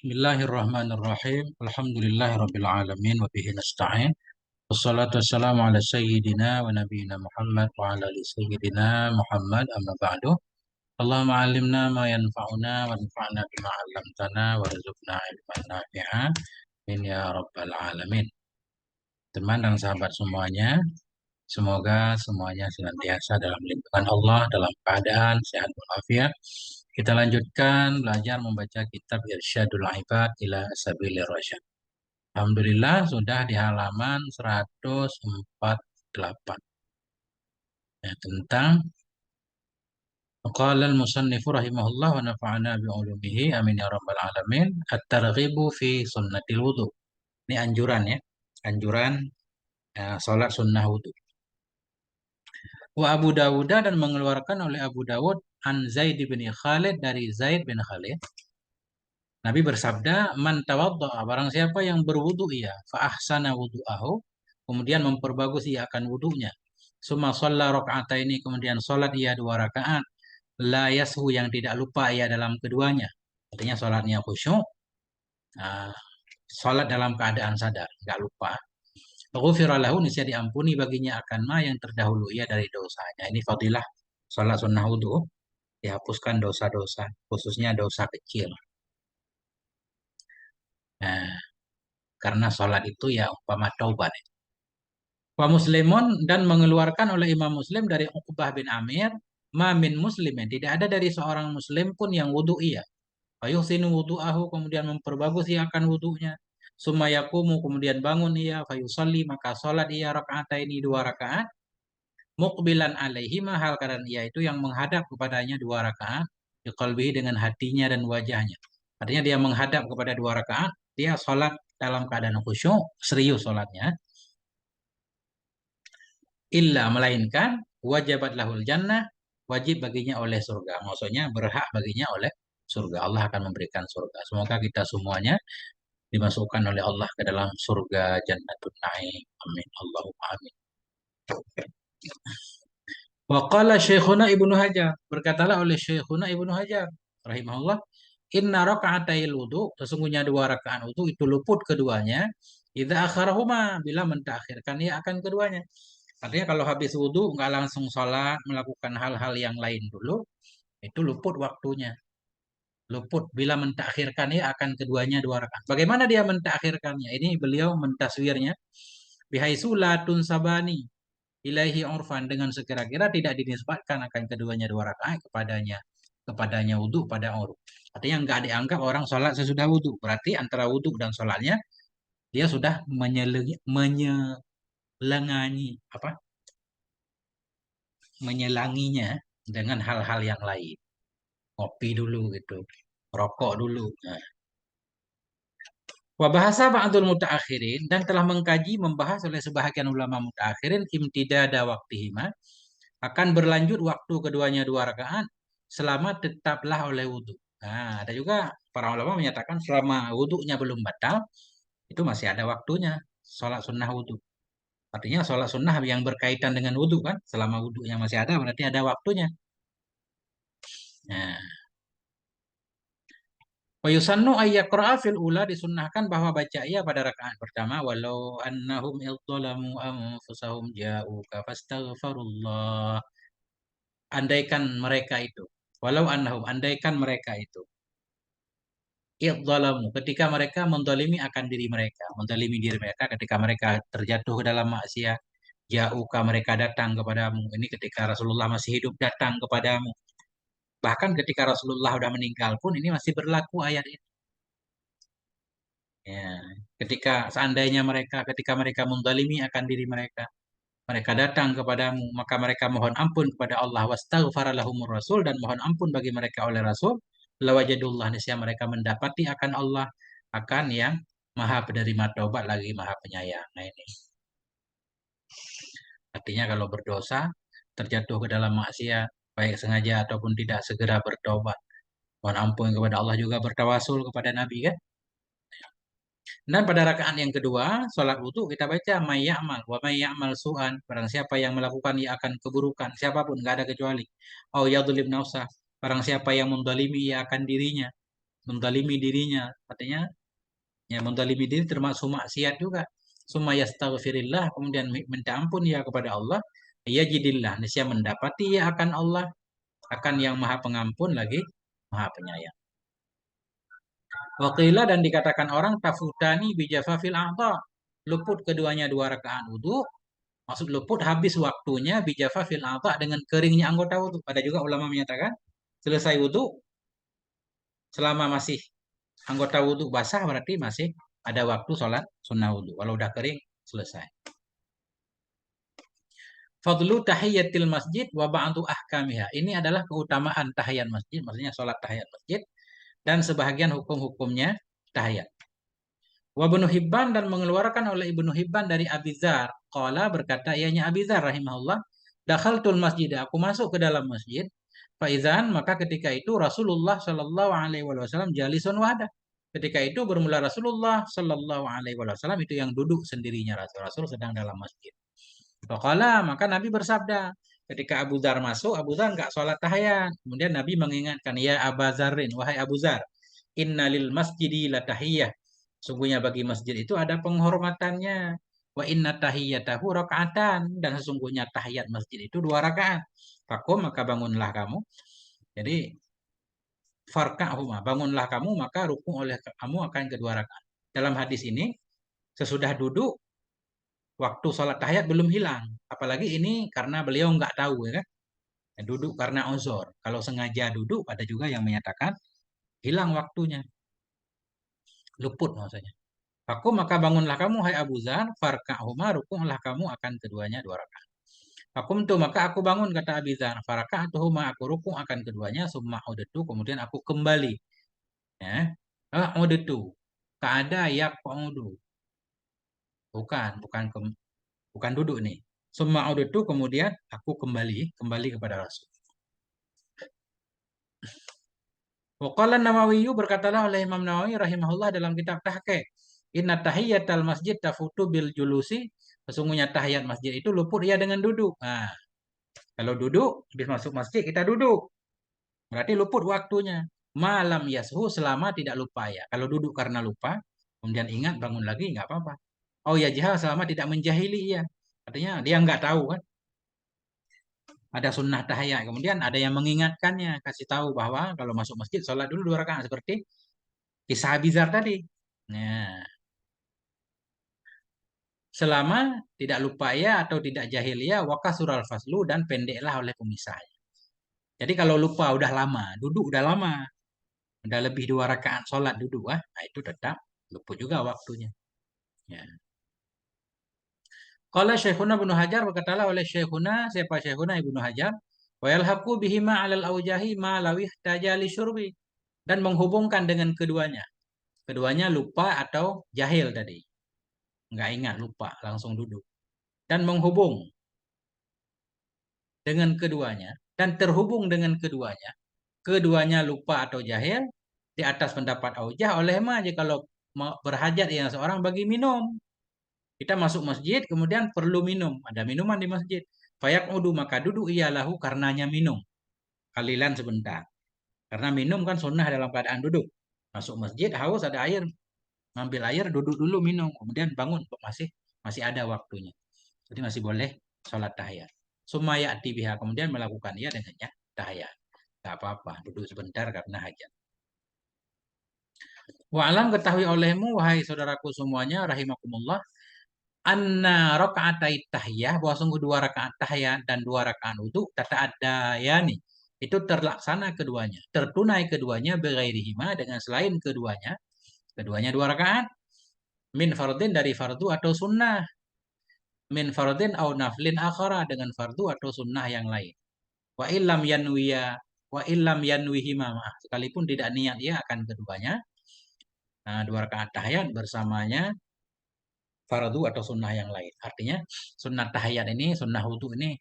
Bismillahirrahmanirrahim. Alhamdulillahirabbil alamin wa bihi nasta'in. Wassalatu wassalamu ala sayyidina wa nabiyyina Muhammad wa ala ali sayyidina Muhammad amma ba'du. Allahumma 'allimna ma yanfa'una wa anfa'na bima 'allamtana warzuqna ilman nafi'a. Amin ya rabbal alamin. Teman dan sahabat semuanya, semoga semuanya senantiasa dalam lindungan Allah, dalam keadaan sehat walafiat. Kita lanjutkan belajar membaca kitab Irsyadul Ibad ila Sabilir Rasyad. Alhamdulillah sudah di halaman 148 ya, tentang qala al-musannifu rahimahullah wa nafa'ana bi ulumihi amin ya rabbal alamin at-targhibu fi sunnatil wudu. Ini anjuran ya, anjuran salat sunnah wudu. Wa Abu Dawud dan mengeluarkan oleh Abu Dawud an Zaid bin Khalid dari Zaid bin Khalid. Nabi bersabda, "Man tawadda'a, barang siapa yang berwudu ia, fa ahsana wudu'ahu, kemudian memperbagus ia akan wudunya. Summa shalla raka'ataini, kemudian salat ia 2 rakaat, la yashu, yang tidak lupa ia dalam keduanya." Artinya salatnya khusyuk, ah, salat dalam keadaan sadar, enggak lupa. Ghufira lahu, niscaya diampuni baginya akan ma yang terdahulu ia dari dosanya. Ini fadilah salat sunnah wudu, dihapuskan dosa-dosa, khususnya dosa kecil. Nah, karena sholat itu ya umpama taubat. Wa Muslimun, dan mengeluarkan oleh Imam Muslim dari Uqbah bin Amir, ma min muslimin, tidak ada dari seorang muslim pun yang wudu ia. Fa yuhsinu wudu'ahu, kemudian memperbagus ia akan wudunya. Summa yaqumu, kemudian bangun ia, fa yusalli, maka sholat ia rakaataini 2 rakaat, muqbilan alaihi, hal keadaan ia itu yang menghadap kepadanya 2 rakaat, biqalbihi, dengan hatinya dan wajahnya. Artinya dia menghadap kepada 2 rakaat, dia sholat dalam keadaan khusyuk, serius sholatnya. Illa, melainkan wajabat lahul jannah, wajib baginya oleh surga. Maksudnya berhak baginya oleh surga. Allah akan memberikan surga. Semoga kita semuanya dimasukkan oleh Allah ke dalam surga Jannatul Naim. Amin. Allahumma amin. Wa qala Syekhuna Ibnu Hajar, berkatalah oleh Syekhuna Ibnu Hajar rahimahullah, inna raka'atayil wudu, sesungguhnya 2 rakaat wudu itu luput keduanya, idza akharahuma, bila mentakhirkan ia akan keduanya. Artinya kalau habis wudu nggak langsung sholat, melakukan hal-hal yang lain dulu, itu luput waktunya. Luput bila mentakhirkan ia akan keduanya 2 rakaat. Bagaimana dia mentakhirkannya? Ini beliau mentaswirnya. Bihaisu la tunsabani ilaihi urfan, dengan sekira-kira tidak dinisbatkan akan keduanya 2 rakaat kepadanya wudu pada uruf. Artinya nggak dianggap orang sholat sesudah wudu. Berarti antara wudu dan sholatnya dia sudah menyelanginya dengan hal-hal yang lain. Kopi dulu gitu, rokok dulu. Nah. Wa bahasa ba'dul mutaakhirin, dan telah mengkaji membahas oleh sebahagian ulama mutaakhirin, imtidada waktihima, akan berlanjut waktu keduanya 2 rakaat selama tetaplah oleh wudhu. Nah, ada juga para ulama menyatakan selama wudhunya belum batal, itu masih ada waktunya sholat sunnah wudhu. Artinya sholat sunnah yang berkaitan dengan wudhu kan, selama wudhunya masih ada berarti ada waktunya. Nah, wa yusannu ayyaqra'a fil ula, disunnahkan bahwa baca ia pada rakaat pertama, walau annahum idzalamu anfusahum ja'uka fastaghfirullah. Andaikan mereka itu, walau annahum, andaikan mereka itu, idzalamu, ketika mereka mendolimi akan diri mereka, mendolimi diri mereka ketika mereka terjatuh ke dalam maksiat, ja'uka, mereka datang kepadamu. Ini ketika Rasulullah masih hidup datang kepadamu. Bahkan ketika Rasulullah sudah meninggal pun ini masih berlaku ayat ini. Ya, seandainya ketika mereka mendalimi akan diri mereka, mereka datang kepadamu, maka mereka mohon ampun kepada Allah, wastaghfara lahumur rasul, dan mohon ampun bagi mereka oleh Rasul, lawajadullah, niscaya mereka mendapati akan Allah, akan yang Maha penerima taubat lagi Maha penyayang. Nah ini. Artinya kalau berdosa, terjatuh ke dalam maksiat, baik sengaja ataupun tidak, segera bertobat. Mohon ampun kepada Allah, juga bertawasul kepada Nabi kan. Dan pada rakaat yang kedua, sholat wudhu, kita baca mayyamal wa mayyamal su'an. Barang siapa yang melakukan ia akan keburukan, siapapun, nggak ada kecuali. Oh yadlim nafsah, barang siapa yang mendalimi ia akan dirinya. mendalimi dirinya. Artinya ya mendalimi diri termasuk maksiat juga. Summa yastaghfirillah, kemudian minta ampun ya kepada Allah. Yajidillah, niscaya mendapati ya akan Allah, akan yang Maha Pengampun lagi Maha Penyayang. Waqila, dan dikatakan orang tafutani bijafafil a'ta. Luput keduanya 2 rakaat wudu. Maksud luput habis waktunya bijafafil a'ta, dengan keringnya anggota wudu. Ada juga ulama menyatakan selesai wudu, selama masih anggota wudu basah berarti masih ada waktu sholat sunnah wudu. Kalau udah kering selesai. Fadlu tahiyatil masjid wa ba'du ahkamiha. Ini adalah keutamaan tahiyat masjid, maksudnya sholat tahiyat masjid dan sebahagian hukum-hukumnya tahiyat. Wa Ibnu Hibban, dan mengeluarkan oleh Ibnu Hibban dari Abi Dzar. Qala, berkata ianya Abi Dzar rahimahullah, dakhaltul masjid, aku masuk ke dalam masjid. Faizan, maka ketika itu Rasulullah Shallallahu alaihi wasallam jalisun wahda. Ketika itu bermula Rasulullah Shallallahu alaihi wasallam itu yang duduk sendirinya, Rasul sedang dalam masjid. Faqala, maka Nabi bersabda, ketika Abu Dzar masuk, Abu Dzar enggak sholat tahiyat. Kemudian Nabi mengingatkan, ya Abu Dzarrin, wahai Abu Dzar, innalil masjidi la tahiyah. Sungguhnya bagi masjid itu ada penghormatannya. Wa inna tahiyyatahu rakaatan, dan sesungguhnya tahiyat masjid itu 2 rakaat. Fakum, maka bangunlah kamu. Jadi farka'huma, bangunlah kamu maka rukuk oleh kamu akan kedua rakaat. Dalam hadis ini sesudah duduk waktu sholat tahiyat belum hilang. Apalagi ini karena beliau nggak tahu ya kan. Duduk karena uzur. Kalau sengaja duduk ada juga yang menyatakan hilang waktunya. Luput maksudnya. Aku, maka bangunlah kamu hai Abu Dzar, farka'huma, rukuklah kamu akan keduanya 2 rakaat. Fakumtu, maka aku bangun, kata Abi Dzar, faraka'tuhuma, aku rukuk akan keduanya, summa udatu, kemudian aku kembali. Ya. Udatu. Ka'ada yaq'udu. Bukan bukan duduk nih. Summa udatu, kemudian aku kembali kepada Rasul. Waqala Nawawi, berkatalah oleh Imam Nawawi rahimahullah dalam kitab Tahqiq, inna tahiyatal masjid tafutu bil julusi, sesungguhnya tahiyat masjid itu luput ya dengan duduk. Nah, kalau duduk habis masuk masjid kita duduk, berarti luput waktunya. Malam yashu, selama tidak lupa ya. Kalau duduk karena lupa, kemudian ingat bangun lagi nggak apa-apa. Oh ya, jihad, selama tidak menjahili ya. Artinya dia nggak tahu kan. Ada sunnah tahiyat. Kemudian ada yang mengingatkannya, kasih tahu bahwa kalau masuk masjid sholat dulu 2 rakaat seperti kisah Abizar tadi. Nah, selama tidak lupa ya atau tidak jahil ya, wakasural faslu, dan pendeklah oleh pemisahnya. Jadi kalau lupa udah lama, duduk udah lama, udah lebih 2 rakaat sholat duduk, nah itu tetap luput juga waktunya. Ya. Kalau Syekhuna Ibnu Hajar, berkatalah oleh Syekhuna, siapa Syekhuna Ibnu Hajar, wa yalhaqu bihima alal aujahi ma lawih tajali syurbi, dan menghubungkan dengan keduanya. Keduanya lupa atau jahil tadi. Nggak ingat, lupa, langsung duduk. Dan menghubung dengan keduanya, dan terhubung dengan keduanya. Keduanya lupa atau jahil, di atas pendapat aujah oleh ma, kalau berhajat yang seorang bagi minum. Kita masuk masjid, kemudian perlu minum. Ada minuman di masjid. Fayak udu, maka duduk ia lahu karenanya minum. Kalilan sebentar. Karena minum kan sunnah dalam keadaan duduk. Masuk masjid, haus, ada air. Ngambil air, duduk dulu minum. Kemudian bangun, masih masih ada waktunya. Jadi masih boleh sholat tahiyat. Sumaya biha, kemudian melakukan ia dengannya tahiyat. Gak apa-apa, duduk sebentar karena hajat. Wa alam, ketahui olehmu, wahai saudaraku semuanya, rahimakumullah, anna rakaatai tahiyah, bahwa sungguh 2 rakaat tahiyat dan 2 rakaat wudu tata ada ya nih, itu terlaksana keduanya, tertunai keduanya, bighairihima, dengan selain keduanya. Keduanya 2 rakaat, min fardin, dari fardu atau sunnah, min fardin au naflin akhara, dengan fardu atau sunnah yang lain. Wa illam yanwiya, wa illam yanwihima, sekalipun tidak niat ya akan keduanya. Nah, 2 rakaat tahiyat bersamanya fardu atau sunnah yang lain. Artinya sunnah tahiyat ini, sunnah wudu ini,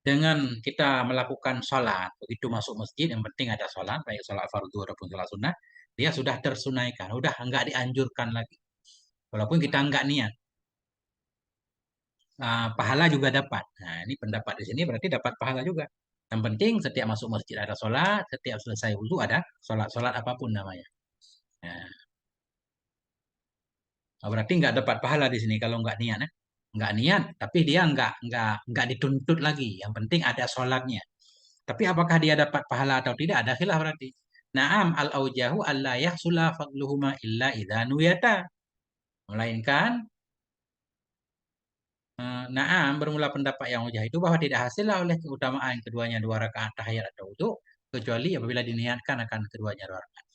dengan kita melakukan sholat, begitu masuk masjid, yang penting ada sholat, baik sholat fardu ataupun sholat sunnah, dia sudah tersunaikan, udah enggak dianjurkan lagi. Walaupun kita enggak niat, pahala juga dapat. Nah, ini pendapat di sini berarti dapat pahala juga. Yang penting setiap masuk masjid ada sholat, setiap selesai wudhu ada sholat, sholat apapun namanya. Nah, berarti nggak dapat pahala di sini kalau nggak niat, ya. Nggak niat, tapi dia nggak dituntut lagi. Yang penting ada sholatnya. Tapi apakah dia dapat pahala atau tidak? Ada khilaf berarti. Naam al-aujahu alla yahsula fadluhuma illa idza nuyata. Melainkan naam bermula pendapat yang ujah itu bahwa tidak hasillah oleh keutamaan keduanya dua rakaat tahiyat atau wudu kecuali apabila diniatkan akan keduanya dua rakaat.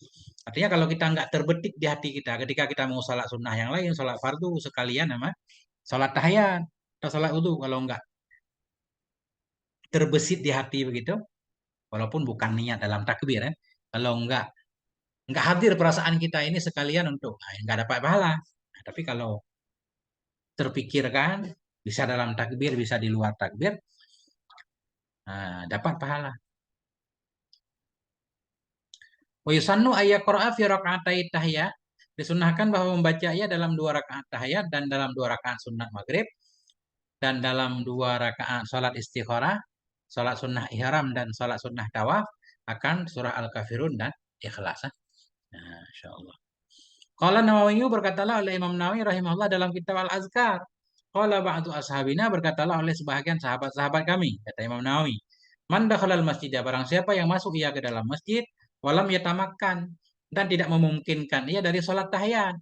Artinya kalau kita nggak terbetik di hati kita ketika kita mau salat sunnah yang lain, salat fardu sekalian sama salat tahiyat atau salat wudu, kalau nggak terbesit di hati begitu, walaupun bukan niat dalam takbir ya, kalau nggak hadir perasaan kita ini sekalian untuk nggak dapat pahala. Nah, tapi kalau terpikirkan bisa dalam takbir bisa di luar takbir, dapat pahala. Wa yusannu ayyaqra'a fi raka'atai tahiyat. Disunahkan bahwa membaca ia dalam dua rakaat tahiyat dan dalam dua rakaat sunat maghrib dan dalam dua rakaat salat istikharah, salat sunnah ihram dan salat sunnah tawaf akan surah Al-Kafirun dan Ikhlas. Nah, insyaallah. Qala Nawawi, berkatalah oleh Imam Nawawi rahimahullah dalam kitab Al-Azkar. Qala ba'du ashabina, berkatalah oleh sebahagian sahabat-sahabat kami, kata Imam Nawawi. Man dakhalal masjid, barang siapa yang masuk ia ke dalam masjid, walam yatamakan, dan tidak memungkinkan ia dari sholat tahiyat.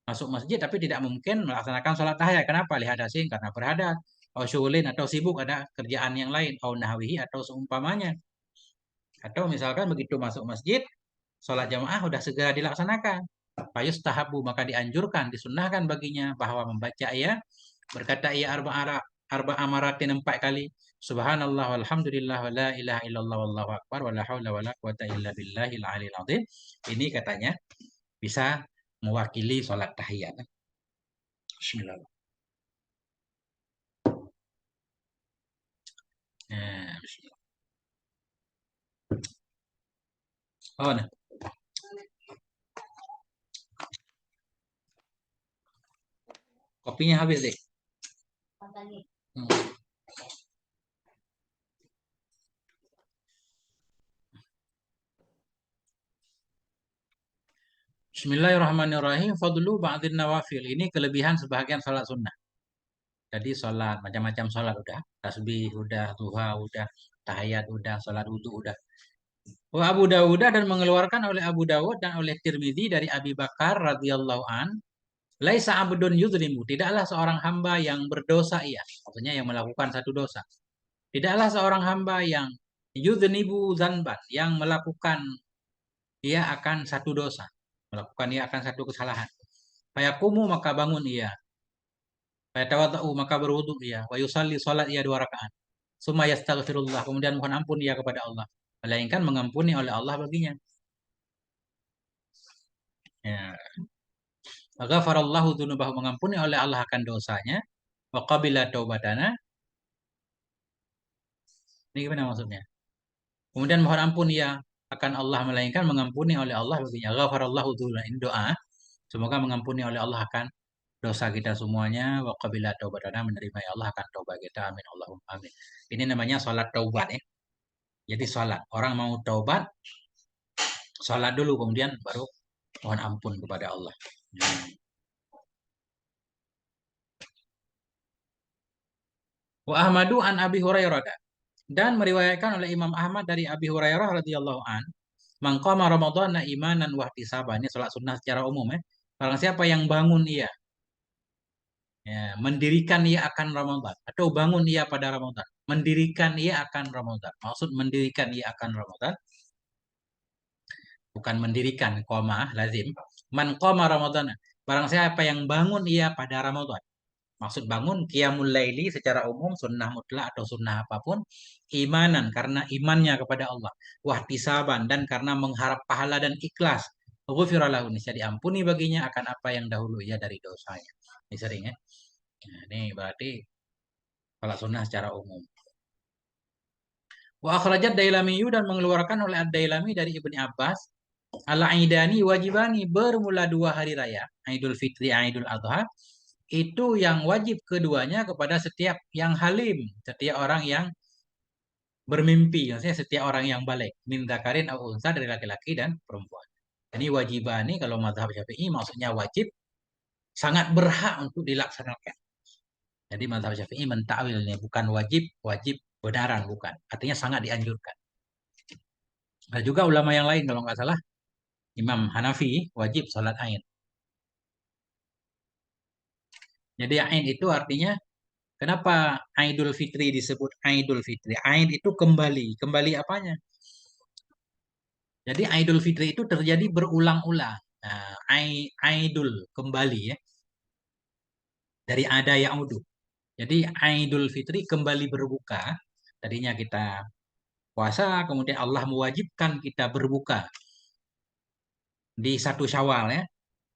Masuk masjid tapi tidak mungkin melaksanakan sholat tahiyat. Kenapa? Lihadasin, karena berhadas. Atau syugulin, atau sibuk ada kerjaan yang lain. Atau nahwihi, atau seumpamanya. Atau misalkan begitu masuk masjid, sholat jamaah sudah segera dilaksanakan. Fayus tahabu, maka dianjurkan, disunnahkan baginya bahwa membaca ia, berkata ia arba amaratin 4 kali. Subhanallah walhamdulillah wa la ilaha illallah wallahu akbar wa la haula wa la quwata illa billahil aliyil azim. Ini katanya bisa mewakili sholat tahiyat. Bismillah. Bismillah. Oh, nah. Kopinya habis deh. Hmm. Bismillahirrahmanirrahim. Fadlu ba'dhin nawafil. Ini kelebihan sebahagian sholat sunnah. Jadi sholat, macam-macam sholat udah. Tasbih udah, duha udah, tahiyat udah, sholat wudu udah. Wa Abu Dawud, dan mengeluarkan oleh Abu Dawud dan oleh Tirmidzi dari Abi Bakar radhiyallahu an, laisa abdun yudhlimu, tidaklah seorang hamba yang berdosa ia, maksudnya yang melakukan satu dosa. Tidaklah seorang hamba yang yudhnibu zanban, yang melakukan ia akan satu dosa, melakukan ia akan satu kesalahan. Fayakumu, maka bangun ia. Fayatawadau, maka berwudu ia. Wa yusalli, salat ia 2 rakaat. Summa yastaghfirullah, kemudian mohon ampun ia kepada Allah. Melainkan mengampuni oleh Allah baginya. Ya. Ghafarallahu dzunubahu, mengampuni oleh Allah akan dosanya. Wa qabila taubatana. Ini gimana maksudnya? Kemudian mohon ampun ya akan Allah, melainkan mengampuni oleh Allah baginya. Ghafarallahu dzunubahu, ini doa. Semoga mengampuni oleh Allah akan dosa kita semuanya. Wa qabila taubatana, menerima ya Allah akan taubat kita. Amin Allahumma amin. Ini namanya salat taubat ya. Jadi salat, orang mau taubat, salat dulu kemudian baru mohon ampun kepada Allah. Wa Ahmadu an Abi Hurairah, dan meriwayatkan oleh Imam Ahmad dari Abi Hurairah radhiyallahu an, mangqama Ramadhana imanan wa ihtisaban. Ini salat sunnah secara umum ya. Barang siapa yang bangun ia, ya, mendirikan ia akan Ramadan atau bangun ia pada Ramadan, mendirikan ia akan Ramadan. Maksud mendirikan ia akan Ramadan bukan mendirikan koma lazim. Man qama Ramadhana. Barang siapa yang bangun ia pada Ramadan. Maksud bangun qiyamul laili secara umum, sunnah mutlak atau sunnah apapun, imanan karena imannya kepada Allah, wahtisaban dan karena mengharap pahala dan ikhlas, ghufira lahu, niscaya diampuni baginya akan apa yang dahulu ia dari dosanya. Ini sering ya. Nah, ini berarti salat sunnah secara umum. Wa akhrajat Dailami, dan mengeluarkan oleh Ad-Dailami dari Ibni Abbas, al-aidani wajibani, bermula 2 hari raya, Idul Fitri, Idul Adha, itu yang wajib keduanya kepada setiap yang halim, setiap orang yang bermimpi. Maksudnya setiap orang yang balik. Min dzakarin au unsa dari laki-laki dan perempuan. Ini wajibani kalau mazhab Syafi'i maksudnya wajib sangat berhak untuk dilaksanakan. Jadi mazhab Syafi'i mentakwilnya bukan wajib, wajib benaran bukan. Artinya sangat dianjurkan. Ada juga ulama yang lain kalau nggak salah Imam Hanafi wajib sholat Ain. Jadi Ain itu artinya kenapa Aidul Fitri disebut Aidul Fitri? Ain itu kembali. Kembali apanya? Jadi Aidul Fitri itu terjadi berulang-ulang. Nah, Aidul kembali ya dari ada ya'udu. Jadi Aidul Fitri kembali berbuka. Tadinya kita puasa, kemudian Allah mewajibkan kita berbuka di satu Syawal ya.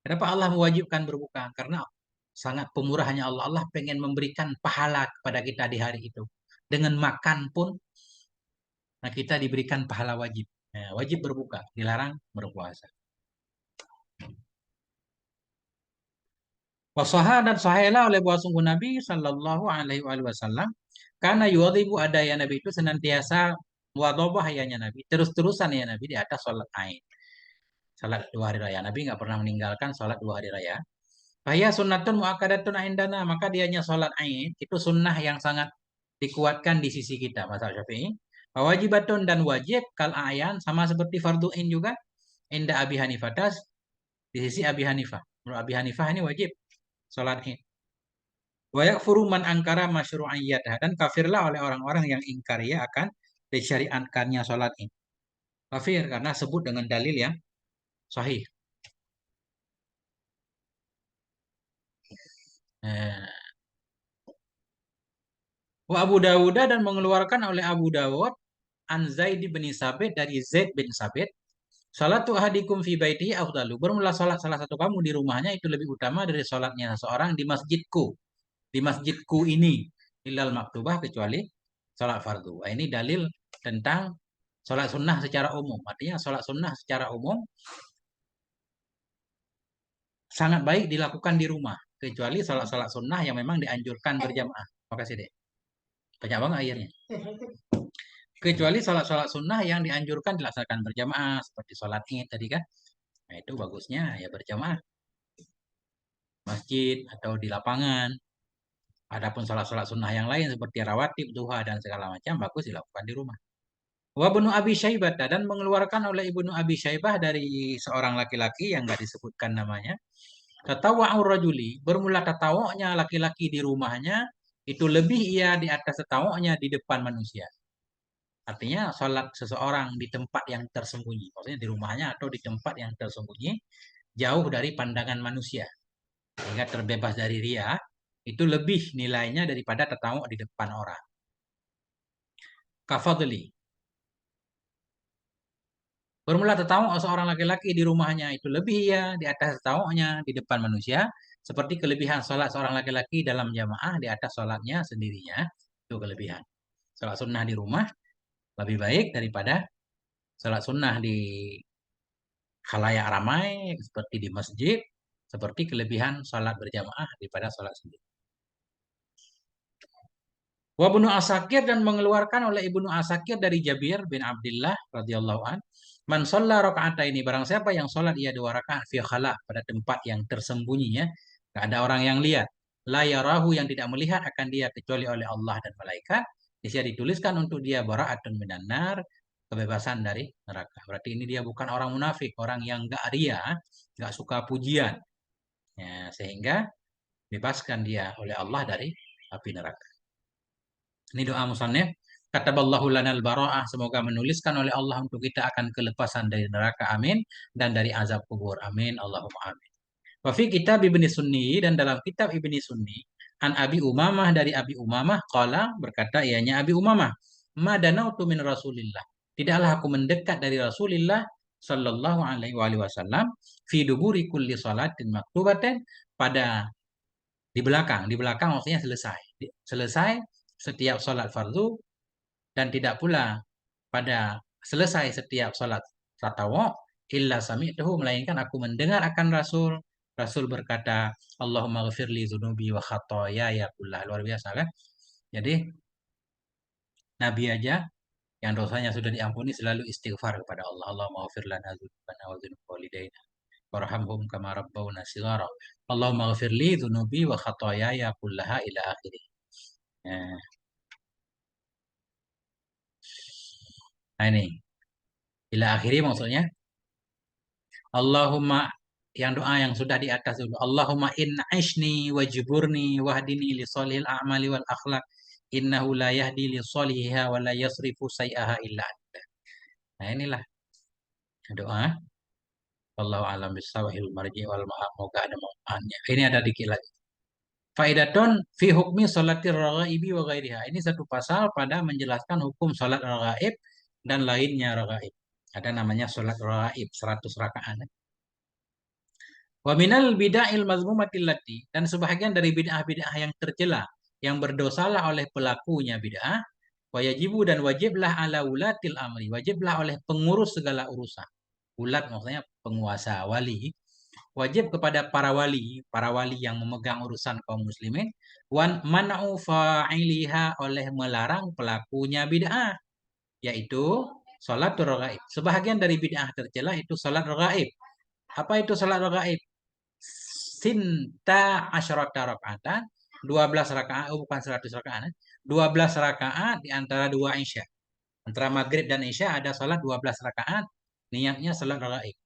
Kenapa Allah mewajibkan berbuka? Karena sangat pemurahnya Allah. Allah pengen memberikan pahala kepada kita di hari itu. Dengan makan pun, nah kita diberikan pahala wajib. Nah, wajib berbuka, dilarang berpuasa. Wasaha dan sahihlah oleh buah sungguh Nabi Sallallahu Alaihi Wasallam karena yuwadhibu ada ya Nabi itu senantiasa wadobah ya Nabi terus-terusan ya Nabi di atas sholat Aid. Sholat 2 hari raya. Nabi nggak pernah meninggalkan sholat 2 hari raya. Fahya sunnatun muakkadatun indana. Maka dianya sholat Aid itu sunnah yang sangat dikuatkan di sisi kita. Mazhab Syafi'i. Wajibatun dan wajib kal ayan sama seperti fardu ain juga. Inda Abi Hanifah di sisi Abi Hanifah. Menurut Abi Hanifah ini wajib sholat Aid. Wa yakfuru man angkara masyru'iyyatah dan kafirlah oleh orang-orang yang ingkar ya akan disyariatkannya sholat Id. Kafir karena sebut dengan dalil yang sahih. Nah, wa Abu Dawud dan mengeluarkan oleh Abu Dawud an Zaid bin Sabit dari Zaid bin Sabit. Salatu ahadikum fi baitihi afdalu. Bermula salat salah satu kamu di rumahnya itu lebih utama dari salatnya seorang di masjidku. Di masjidku ini ilal maktubah kecuali salat fardu. Nah, ini dalil tentang salat sunnah secara umum. Artinya salat sunnah secara umum sangat baik dilakukan di rumah. Kecuali salat-salat sunnah yang memang dianjurkan berjamaah. Makasih deh. Banyak banget airnya. Kecuali salat-salat sunnah yang dianjurkan dilaksanakan berjamaah. Seperti salat id tadi kan. Nah itu bagusnya ya berjamaah. Masjid atau di lapangan. Adapun salat-salat sunnah yang lain seperti rawatib, duha, dan segala macam bagus dilakukan di rumah. Wa Ibnu Abi Syaibah dan mengeluarkan oleh Ibnu Abi Syaibah dari seorang laki-laki yang nggak disebutkan namanya. Tatawa'ur rajuli, bermula tatawu'nya laki-laki di rumahnya, itu lebih ia di atas tatawu'nya di depan manusia. Artinya sholat seseorang di tempat yang tersembunyi. Maksudnya di rumahnya atau di tempat yang tersembunyi, jauh dari pandangan manusia. Sehingga terbebas dari ria, itu lebih nilainya daripada tatawu' di depan orang. Kafadli. Bermula tatawu' seorang laki-laki di rumahnya itu lebih ya di atas tatawu'nya di depan manusia. Seperti kelebihan sholat seorang laki-laki dalam jamaah di atas sholatnya sendirinya. Itu kelebihan. Sholat sunnah di rumah lebih baik daripada sholat sunnah di khalayak ramai seperti di masjid. Seperti kelebihan sholat berjamaah daripada sholat sendiri. Wa Ibnu Asakir dan mengeluarkan oleh Ibnu Asakir dari Jabir bin Abdullah radhiyallahu an, man shalla ini barang siapa yang sholat ia 2 rakaat fi khala pada tempat yang tersembunyi ya, enggak ada orang yang lihat. La yarahu yang tidak melihat akan dia kecuali oleh Allah dan malaikat. Bisa dituliskan untuk dia bara'atun minan nar, kebebasan dari neraka. Berarti ini dia bukan orang munafik, orang yang enggak ria, enggak suka pujian. Ya, sehingga bebaskan dia oleh Allah dari api neraka. Ini doa musannif. Kataballahu lanal bara'ah. Semoga menuliskan oleh Allah untuk kita akan kelepasan dari neraka. Amin. Dan dari azab kubur. Amin. Allahumma amin. Wa fi kitab Ibni Sunni dan dalam kitab Ibni Sunni an Abi Umamah dari Abi Umamah qala berkata ianya Abi Umamah ma danautu min Rasulillah. Tidaklah aku mendekat dari Rasulullah sallallahu alaihi wasallam fi duburi kulli salatin maktubatin pada di belakang maksudnya selesai. Selesai setiap sholat fardu dan tidak pula pada selesai setiap sholat tatawuk illa sami'tuhu melainkan aku mendengar akan Rasul. Rasul berkata, Allahumma ghafirli dzunubi wa khataaya ya kullah. Luar biasa kan? Jadi Nabi aja Yang dosanya sudah diampuni selalu istighfar kepada Allah. Allahumma ghafir lana dzunubana wa dzunub walidaina warhamhum kama rabbawna shighara. Allahumma ghafir li dzunubi wa khataayaya kullaha ila akhirih. Nah, nah ini ila akhirih maksudnya Allahumma yang doa yang sudah di atas dulu. Allahumma in aishni wajburni wahdini li solihil a'mali wal akhlaq. Innahu la yahdi li solihiha wa la yasrifu sayyaha illa anta. Nah inilah doa. Wallahu alam bisawahil marji wal ma'ab. Moga ada manfaatnya. Ini ada dikit lagi. Faidatun fi hukmi sholatir ragaibi wa ghairiha. Ini satu pasal pada menjelaskan hukum sholat ragaib dan lainnya ragaib. Ada namanya sholat ragaib 100 rakaat. Wa minal bid'ahil mazmumatil lati, dan sebahagian dari bid'ah-bid'ah yang tercela yang berdosalah oleh pelakunya bid'ah, wa yajibu dan wajiblah ala ulatil amri, wajiblah oleh pengurus segala urusan. Ulat maksudnya penguasa, wali. Wajib kepada para wali yang memegang urusan kaum muslimin, wan man'u fa'iliha, oleh melarang pelakunya bid'ah, yaitu salat raghaib. Sebahagian dari bid'ah tercela itu salat raghaib. Apa itu salat raghaib? Sinta asyrata rakaatan, 12 rakaat, oh bukan 100 rakaat, 12 rakaat di antara dua isya. Antara maghrib dan isya ada salat 12 rakaat, niatnya salat rakaib.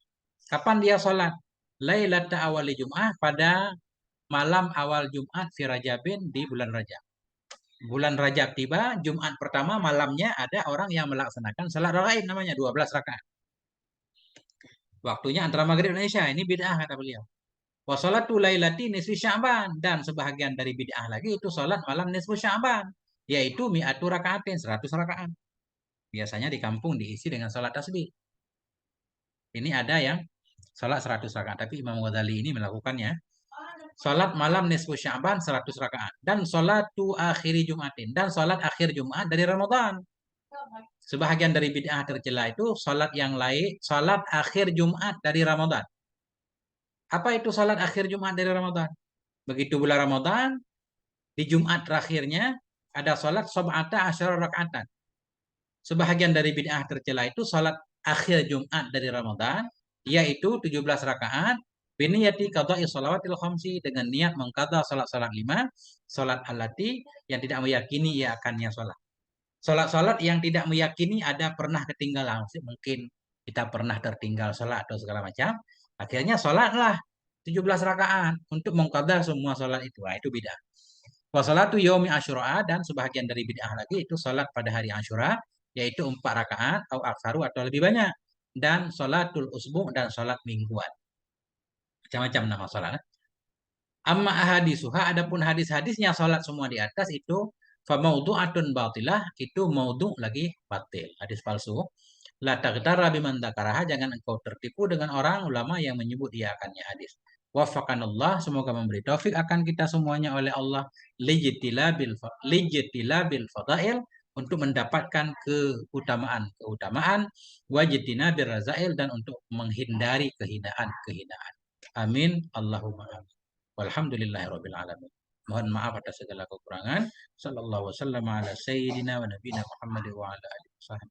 Kapan dia salat? Lailata awali Jum'ah, pada malam awal Jumat fi Rajabin, di bulan Rajab. Bulan Rajab tiba, Jumat pertama malamnya ada orang yang melaksanakan salat rakaib namanya 12 rakaat. Waktunya antara maghrib dan isya. Ini bid'ah kata beliau. Wa sholatu lailati nisfi Sya'ban, dan sebahagian dari bid'ah lagi itu salat malam nisfu Sya'ban, yaitu mi'atu rakaatin, 100 rakaat. Biasanya di kampung diisi dengan salat tasbih. Ini ada yang salat 100 rakaat, tapi Imam Ghazali ini melakukannya salat malam nisfu Sya'ban 100 rakaat, dan salatu akhiri Jumatin, dan salat akhir Jumat dari Ramadan. Sebahagian dari bid'ah tercela itu salat yang lain, salat akhir Jumat dari Ramadan. Apa itu salat akhir Jumat dari Ramadan? Begitu bulan Ramadan, di Jumat terakhirnya ada salat sab'ata asyara rakaatan. Sebahagian dari bid'ah tercela itu salat akhir Jumat dari Ramadan, yaitu 17 rakaat, biniyati qada'i shalawatil khamsi, dengan niat mengqadha salat-salat 5, salat alati yang tidak meyakini ia akannya salat. Salat-salat yang tidak meyakini ada pernah ketinggalan, mungkin kita pernah tertinggal salat atau segala macam, akhirnya salatlah 17 rakaat untuk mengqadha semua salat itu. Nah, itu bid'ah. Wa salatu yaumi asyura, dan sebahagian dari bid'ah lagi itu salat pada hari Asyura, yaitu 4 rakaat atau aksaru atau lebih banyak, dan salatul usbu, dan salat mingguan. Macam-macam nama salat. Amma ahadisuha, adapun hadis-hadisnya salat semua di atas itu fa maudhu'atun batilah, itu maudhu lagi batil, hadis palsu. La taghtara biman dzakaraha, jangan engkau tertipu dengan orang ulama yang menyebut ia akannya hadis. Wafaqanallah, semoga memberi taufik akan kita semuanya oleh Allah, lijtilabil fadail, untuk mendapatkan keutamaan-keutamaan, wajtina birrazail, dan untuk menghindari kehinaan-kehinaan. Amin Allahumma amin. Walhamdulillahirabbil alamin. Mohon maaf atas segala kekurangan. Sallallahu wasallam ala sayyidina wa nabiyina Muhammad wa ala alihi wasallam.